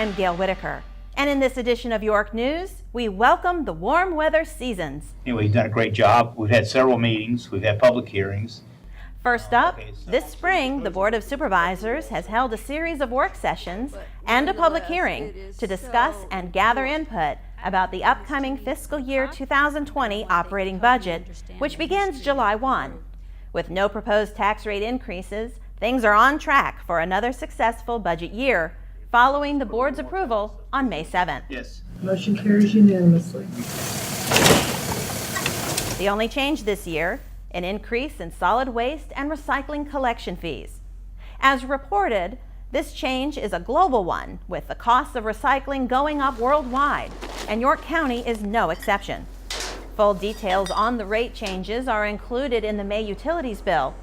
I'm Gail Whitaker, and in this edition of York News, we welcome the warm weather seasons. Anyway, you've done a great job. We've had several meetings. We've had public hearings. First up, this spring, the Board of Supervisors has held a series of work sessions and a public hearing to discuss and gather input about the upcoming fiscal year 2020 operating budget, which begins July 1. With no proposed tax rate increases, things are on track for another successful budget year, following the board's approval on May 7th. Yes. Motion carries unanimously. The only change this year, an increase in solid waste and recycling collection fees. As reported, this change is a global one, with the cost of recycling going up worldwide, and York County is no exception. Full details on the rate changes are included in the May utilities bill.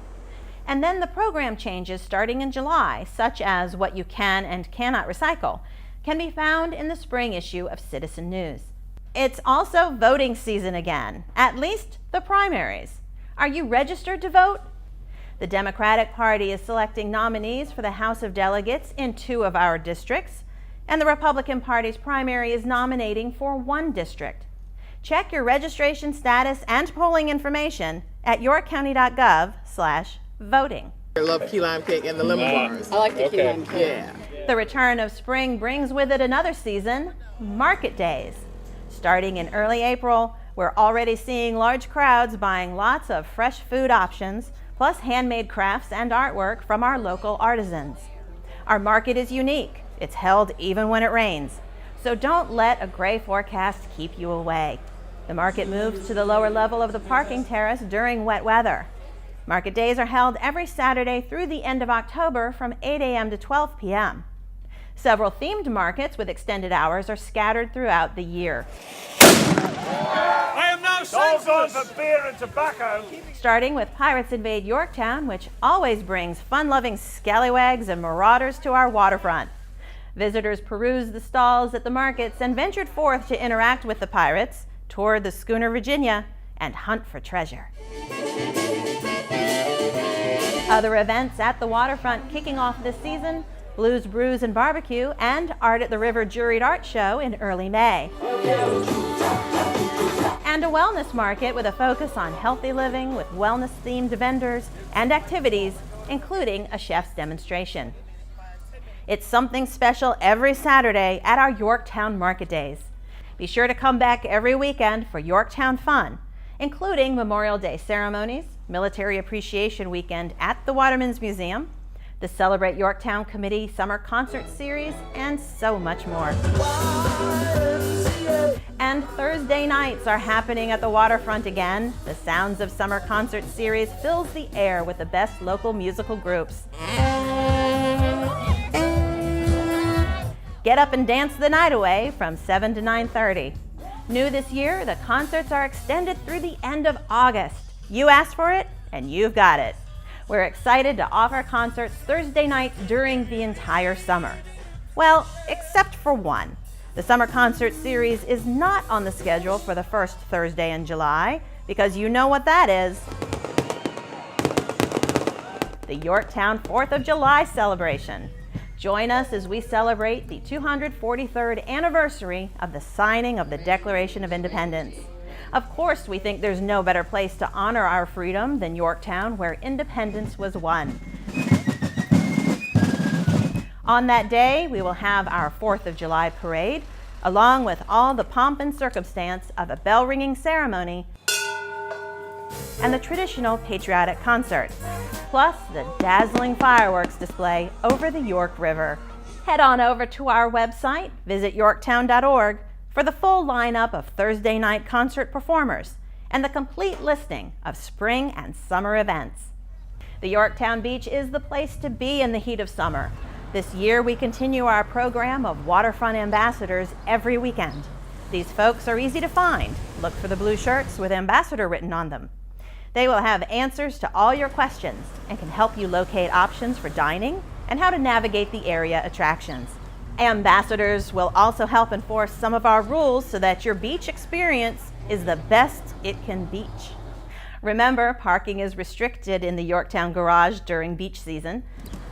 And then the program changes starting in July, such as what you can and cannot recycle, can be found in the spring issue of Citizen News. It's also voting season again, at least the primaries. Are you registered to vote? The Democratic Party is selecting nominees for the House of Delegates in 2 of our districts, and the Republican Party's primary is nominating for 1 district. Check your registration status and polling information at yorkcounty.gov/voting. I love key lime cake and the lemon bars. I like the key lime cake. Yeah. The return of spring brings with it another season, market days. Starting in early April, we're already seeing large crowds buying lots of fresh food options, plus handmade crafts and artwork from our local artisans. Our market is unique. It's held even when it rains. So don't let a gray forecast keep you away. The market moves to the lower level of the parking terrace during wet weather. Market days are held every Saturday through the end of October from 8 a.m. to 12 p.m. Several themed markets with extended hours are scattered throughout the year. I am now senseless for beer and tobacco. Starting with Pirates Invade Yorktown, which always brings fun-loving scallywags and marauders to our waterfront. Visitors perused the stalls at the markets and ventured forth to interact with the pirates, tour the schooner Virginia, and hunt for treasure. Other events at the waterfront kicking off this season: Blues, Brews, and Barbecue and Art at the River Juried Art Show in early May. And a wellness market with a focus on healthy living with wellness-themed vendors and activities, including a chef's demonstration. It's something special every Saturday at our Yorktown Market Days. Be sure to come back every weekend for Yorktown fun, including Memorial Day ceremonies, Military Appreciation Weekend at the Waterman's Museum, the Celebrate Yorktown Committee Summer Concert Series, and so much more. And Thursday nights are happening at the waterfront again. The Sounds of Summer Concert Series fills the air with the best local musical groups. Get up and dance the night away from 7 to 9:30. New this year, the concerts are extended through the end of August. You asked for it, and you've got it. We're excited to offer concerts Thursday nights during the entire summer. Well, except for one. The Summer Concert Series is not on the schedule for the first Thursday in July, because you know what that is. The Yorktown 4th of July celebration. Join us as we celebrate the 243rd anniversary of the signing of the Declaration of Independence. Of course, we think there's no better place to honor our freedom than Yorktown, where independence was won. On that day, we will have our 4th of July parade, along with all the pomp and circumstance of a bell-ringing ceremony and the traditional patriotic concert, plus the dazzling fireworks display over the York River. Head on over to our website, visit yorktown.org, for the full lineup of Thursday night concert performers and the complete listing of spring and summer events. The Yorktown Beach is the place to be in the heat of summer. This year we continue our program of waterfront ambassadors every weekend. These folks are easy to find. Look for the blue shirts with ambassador written on them. They will have answers to all your questions and can help you locate options for dining and how to navigate the area attractions. Ambassadors will also help enforce some of our rules so that your beach experience is the best it can beach. Remember, parking is restricted in the Yorktown Garage during beach season.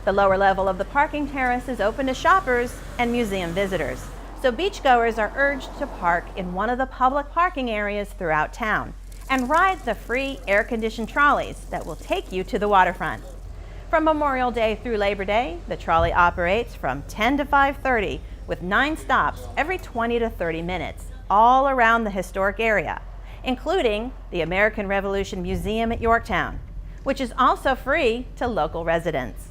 The lower level of the parking terrace is open to shoppers and museum visitors, so beachgoers are urged to park in one of the public parking areas throughout town and ride the free air-conditioned trolleys that will take you to the waterfront. From Memorial Day through Labor Day, the trolley operates from 10 to 5:30 with 9 stops every 20 to 30 minutes all around the historic area, including the American Revolution Museum at Yorktown, which is also free to local residents.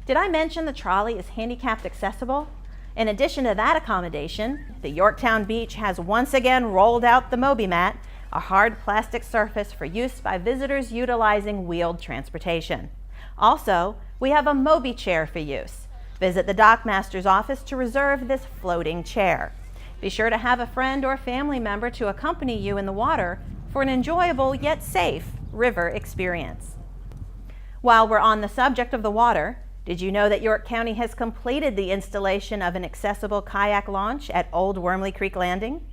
Did I mention the trolley is handicapped accessible? In addition to that accommodation, the Yorktown Beach has once again rolled out the Moby Mat, a hard plastic surface for use by visitors utilizing wheeled transportation. Also, we have a Moby chair for use. Visit the Dockmaster's office to reserve this floating chair. Be sure to have a friend or family member to accompany you in the water for an enjoyable yet safe river experience. While we're on the subject of the water, did you know that York County has completed the installation of an accessible kayak launch at Old Wormley Creek Landing?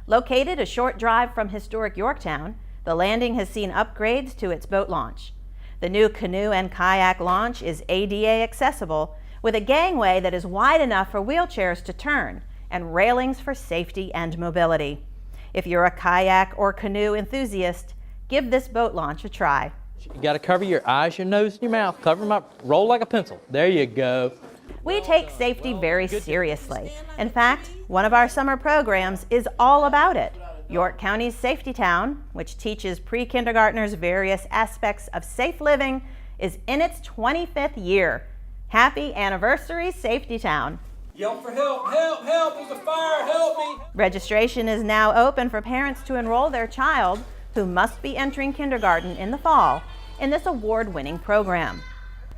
Located a short drive from historic Yorktown, the landing has seen upgrades to its boat launch. The new canoe and kayak launch is ADA accessible with a gangway that is wide enough for wheelchairs to turn and railings for safety and mobility. If you're a kayak or canoe enthusiast, give this boat launch a try. You got to cover your eyes, your nose, and your mouth. Cover them up. Roll like a pencil. There you go. We take safety very seriously. In fact, one of our summer programs is all about it. York County's Safety Town, which teaches pre-kindergartners various aspects of safe living, is in its 25th year. Happy anniversary, Safety Town. Yelp for help, help, help, there's a fire, help me. Registration is now open for parents to enroll their child, who must be entering kindergarten in the fall, in this award-winning program.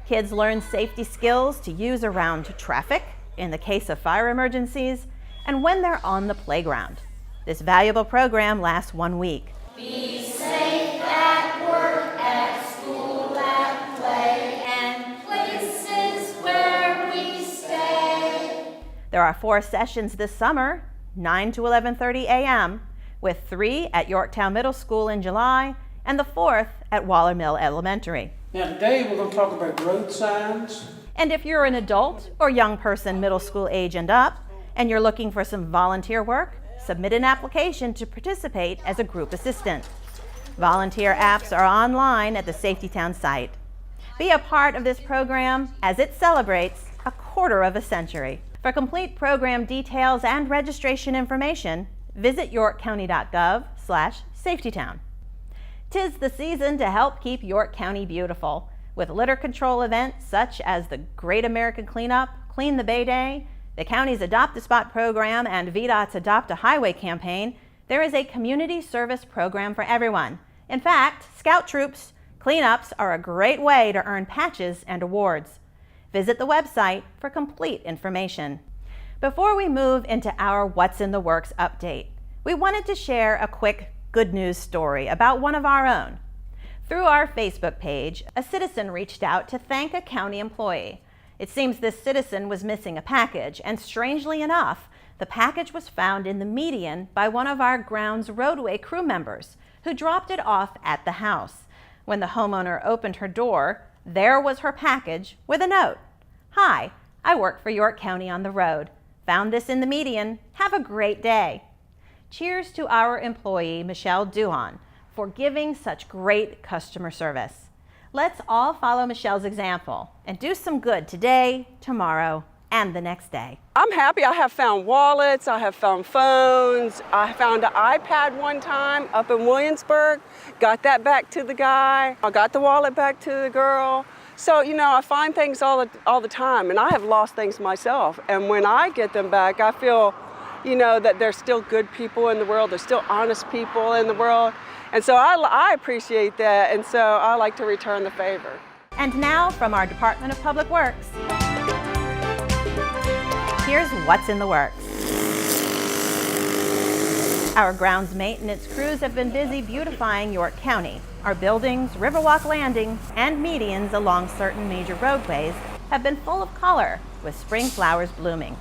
Kids learn safety skills to use around traffic, in the case of fire emergencies, and when they're on the playground. This valuable program lasts 1 week. Be safe at work, at school, at play, and places where we stay. There are 4 sessions this summer, 9 to 11:30 a.m., with 3 at Yorktown Middle School in July and the 4th at Waller Mill Elementary. Now today we're going to talk about road signs. And if you're an adult or young person middle school age and up, and you're looking for some volunteer work, submit an application to participate as a group assistant. Volunteer apps are online at the Safety Town site. Be a part of this program as it celebrates a quarter of a century. For complete program details and registration information, visit yorkcounty.gov/safetytown. 'Tis the season to help keep York County beautiful. With litter control events such as the Great American Cleanup, Clean the Bay Day, the county's Adopt a Spot program, and VDOT's Adopt a Highway campaign, there is a community service program for everyone. In fact, Scout Troops cleanups are a great way to earn patches and awards. Visit the website for complete information. Before we move into our What's in the Works update, we wanted to share a quick good news story about one of our own. Through our Facebook page, a citizen reached out to thank a county employee. It seems this citizen was missing a package, and strangely enough, the package was found in the median by one of our grounds roadway crew members who dropped it off at the house. When the homeowner opened her door, there was her package with a note. "Hi, I work for York County on the road. Found this in the median. Have a great day." Cheers to our employee, Michelle Duhon, for giving such great customer service. Let's all follow Michelle's example and do some good today, tomorrow, and the next day. I'm happy. I have found wallets, I have found phones, I found an iPad one time up in Williamsburg, got that back to the guy, I got the wallet back to the girl. So, you know, I find things all the time, and I have lost things myself. And when I get them back, I feel, you know, that there's still good people in the world, there's still honest people in the world. And so I appreciate that, and so I like to return the favor. And now from our Department of Public Works, here's what's in the works. Our grounds maintenance crews have been busy beautifying York County. Our buildings, Riverwalk Landing, and medians along certain major roadways have been full of color, with spring flowers blooming.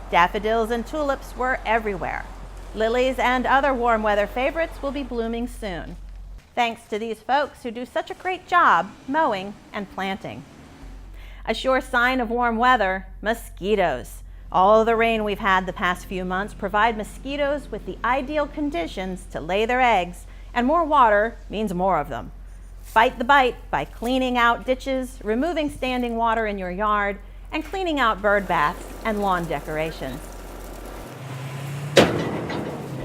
Daffodils and tulips were everywhere. Lilies and other warm weather favorites will be blooming soon. Thanks to these folks who do such a great job mowing and planting. A sure sign of warm weather, mosquitoes. All the rain we've had the past few months provide mosquitoes with the ideal conditions to lay their eggs, and more water means more of them. Fight the bite by cleaning out ditches, removing standing water in your yard, and cleaning out bird baths and lawn decorations.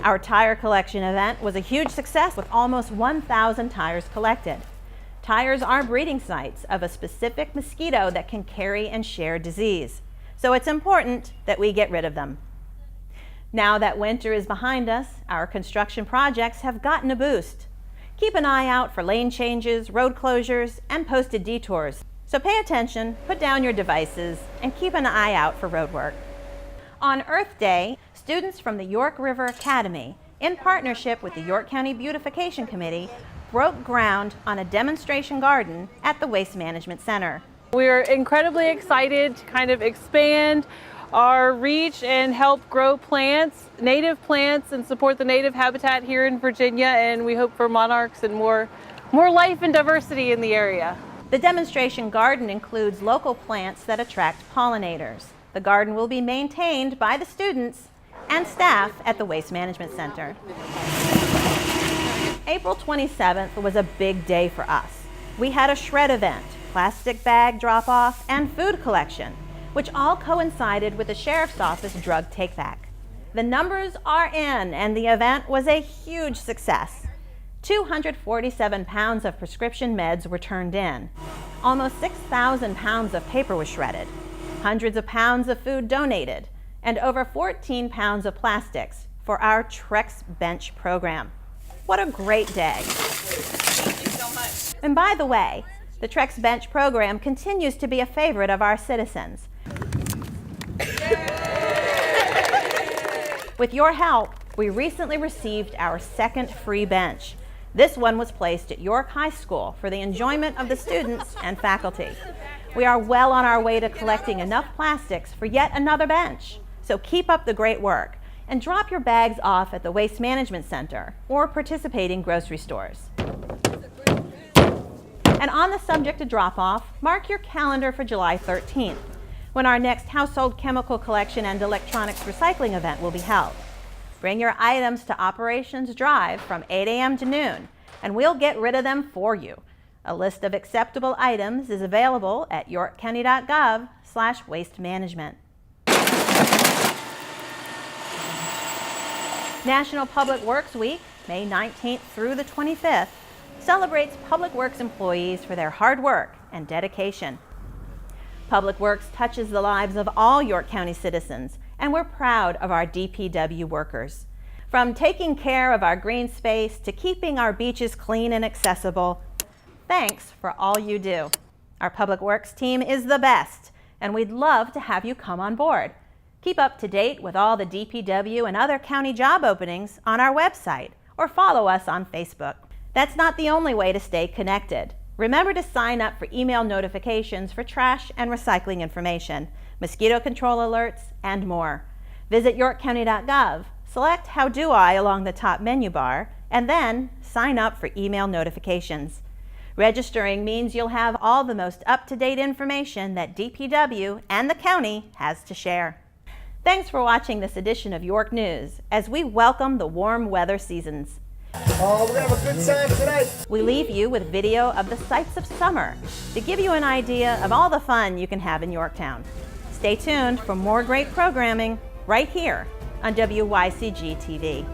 Our tire collection event was a huge success with almost 1,000 tires collected. Tires are breeding sites of a specific mosquito that can carry and share disease, so it's important that we get rid of them. Now that winter is behind us, our construction projects have gotten a boost. Keep an eye out for lane changes, road closures, and posted detours. So pay attention, put down your devices, and keep an eye out for road work. On Earth Day, students from the York River Academy, in partnership with the York County Beautification Committee, broke ground on a demonstration garden at the Waste Management Center. We're incredibly excited to kind of expand our reach and help grow plants, native plants, and support the native habitat here in Virginia, and we hope for monarchs and more life and diversity in the area. The demonstration garden includes local plants that attract pollinators. The garden will be maintained by the students and staff at the Waste Management Center. April 27th was a big day for us. We had a shred event, plastic bag drop-off, and food collection, which all coincided with the Sheriff's Office drug take-back. The numbers are in, and the event was a huge success. 247 pounds of prescription meds were turned in. Almost 6,000 pounds of paper was shredded. Hundreds of pounds of food donated, and over 14 pounds of plastics for our Trex Bench program. What a great day. Thank you so much. And by the way, the Trex Bench program continues to be a favorite of our citizens. With your help, we recently received our second free bench. This one was placed at York High School for the enjoyment of the students and faculty. We are well on our way to collecting enough plastics for yet another bench. So keep up the great work and drop your bags off at the Waste Management Center or participating grocery stores. And on the subject of drop-off, mark your calendar for July 13th, when our next household chemical collection and electronics recycling event will be held. Bring your items to Operations Drive from 8 a.m. to noon, and we'll get rid of them for you. A list of acceptable items is available at yorkcounty.gov/wastemanagement. National Public Works Week, May 19th through the 25th, celebrates public works employees for their hard work and dedication. Public Works touches the lives of all York County citizens, and we're proud of our DPW workers. From taking care of our green space to keeping our beaches clean and accessible, thanks for all you do. Our Public Works team is the best, and we'd love to have you come on board. Keep up to date with all the DPW and other county job openings on our website, or follow us on Facebook. That's not the only way to stay connected. Remember to sign up for email notifications for trash and recycling information, mosquito control alerts, and more. Visit yorkcounty.gov, select How Do I along the top menu bar, and then sign up for email notifications. Registering means you'll have all the most up-to-date information that DPW and the county has to share. Thanks for watching this edition of York News as we welcome the warm weather seasons. Oh, we're gonna have a good time tonight. We leave you with video of the sights of summer to give you an idea of all the fun you can have in Yorktown. Stay tuned for more great programming right here on WYCG TV.